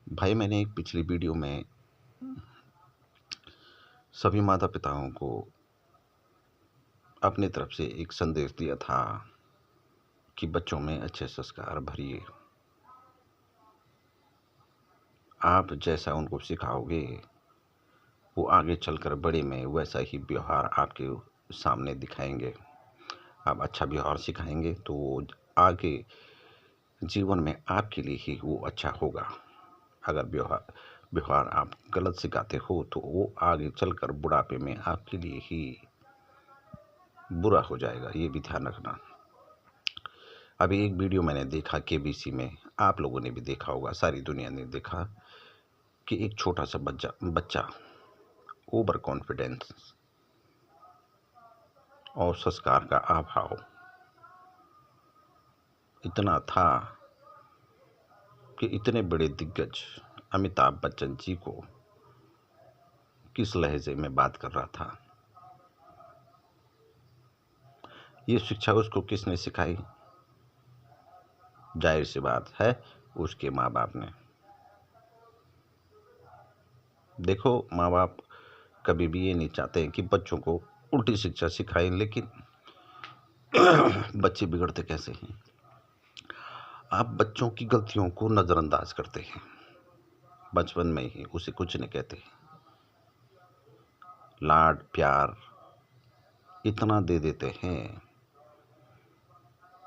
भाई, मैंने एक पिछली वीडियो में सभी माता पिताओं को अपनी तरफ से एक संदेश दिया था कि बच्चों में अच्छे संस्कार भरिए। आप जैसा उनको सिखाओगे वो आगे चलकर बड़े में वैसा ही व्यवहार आपके सामने दिखाएंगे। आप अच्छा व्यवहार सिखाएंगे तो वो आगे जीवन में आपके लिए ही वो अच्छा होगा। अगर व्यवहार आप गलत सिखाते हो तो वो आगे चलकर बुढ़ापे में आपके लिए ही बुरा हो जाएगा। ये भी ध्यान रखना। अभी एक वीडियो मैंने देखा केबीसी में, आप लोगों ने भी देखा होगा, सारी दुनिया ने देखा कि एक छोटा सा बच्चा ओवर कॉन्फिडेंस और संस्कार का अभाव इतना था कि इतने बड़े दिग्गज अमिताभ बच्चन जी को किस लहजे में बात कर रहा था। ये शिक्षा उसको किसने सिखाई? जाहिर सी बात है, उसके माँ बाप ने। देखो, माँ बाप कभी भी ये नहीं चाहते हैं कि बच्चों को उल्टी शिक्षा सिखाएं, लेकिन बच्चे बिगड़ते कैसे हैं? आप बच्चों की गलतियों को नज़रअंदाज करते हैं, बचपन में ही उसे कुछ नहीं कहते, लाड प्यार इतना दे देते हैं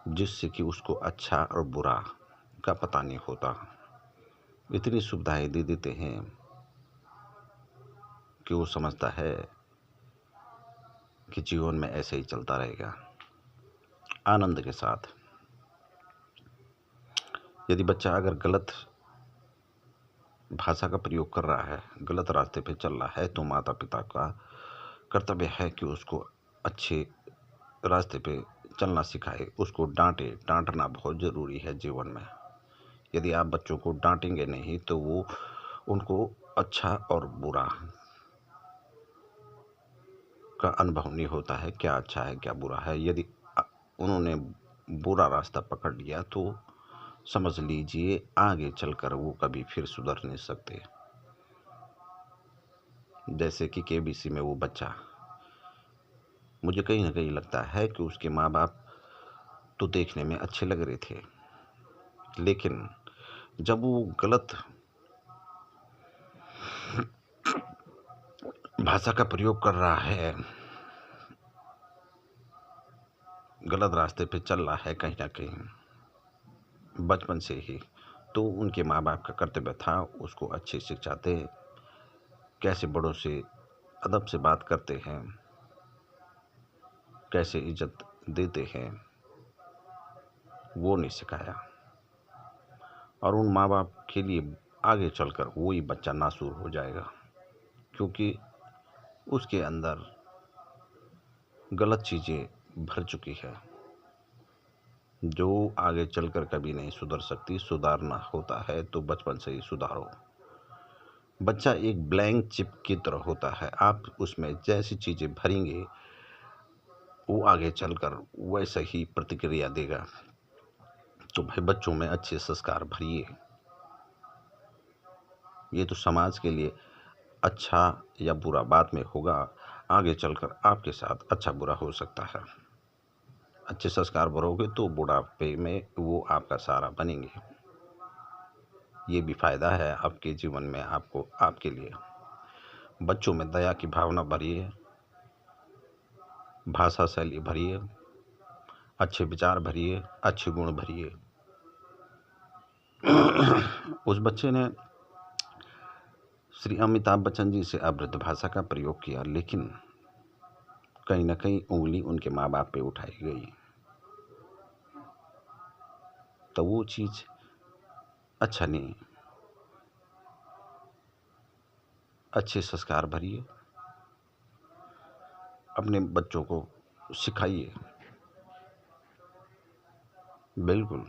जिससे कि उसको अच्छा और बुरा का पता नहीं होता। इतनी सुविधाएं दे देते हैं कि वो समझता है कि जीवन में ऐसे ही चलता रहेगा आनंद के साथ। यदि बच्चा अगर गलत भाषा का प्रयोग कर रहा है, गलत रास्ते पे चल रहा है, तो माता पिता का कर्तव्य है कि उसको अच्छे रास्ते पे चलना सिखाए, उसको डांटे। डांटना बहुत ज़रूरी है जीवन में। यदि आप बच्चों को डांटेंगे नहीं तो वो उनको अच्छा और बुरा का अनुभव नहीं होता है, क्या अच्छा है क्या बुरा है। यदि उन्होंने बुरा रास्ता पकड़ लिया तो समझ लीजिए आगे चलकर वो कभी फिर सुधर नहीं सकते। जैसे कि केबीसी में वो बच्चा, मुझे कहीं ना कहीं लगता है कि उसके माँ बाप तो देखने में अच्छे लग रहे थे, लेकिन जब वो गलत भाषा का प्रयोग कर रहा है, गलत रास्ते पे चल रहा है कहीं ना कहीं बचपन से ही, तो उनके माँ बाप का कर्तव्य था उसको अच्छी शिक्षा दे, कैसे बड़ों से अदब से बात करते हैं, कैसे इज्जत देते हैं, वो नहीं सिखाया। और उन माँ बाप के लिए आगे चलकर वही बच्चा नासूर हो जाएगा, क्योंकि उसके अंदर गलत चीज़ें भर चुकी है जो आगे चलकर कभी नहीं सुधर सकती। सुधारना होता है तो बचपन से ही सुधारो। बच्चा एक ब्लैंक चिप की तरह होता है, आप उसमें जैसी चीज़ें भरेंगे वो आगे चलकर वैसा ही प्रतिक्रिया देगा। तो भाई, बच्चों में अच्छे संस्कार भरिए। ये तो समाज के लिए अच्छा या बुरा बाद में होगा, आगे चलकर आपके साथ अच्छा बुरा हो सकता है। अच्छे संस्कार भरोगे तो बुढ़ापे में वो आपका सहारा बनेंगे। ये भी फायदा है आपके जीवन में, आपको आपके लिए। बच्चों में दया की भावना भरिए, भाषा शैली भरिए, अच्छे विचार भरिए, अच्छे गुण भरिए। उस बच्चे ने श्री अमिताभ बच्चन जी से अभद्र भाषा का प्रयोग किया, लेकिन कहीं ना कहीं उंगली उनके माँ बाप पे उठाई गई, तो वो चीज़ अच्छा नहीं। अच्छे संस्कार भरिए, अपने बच्चों को सिखाइए। बिल्कुल।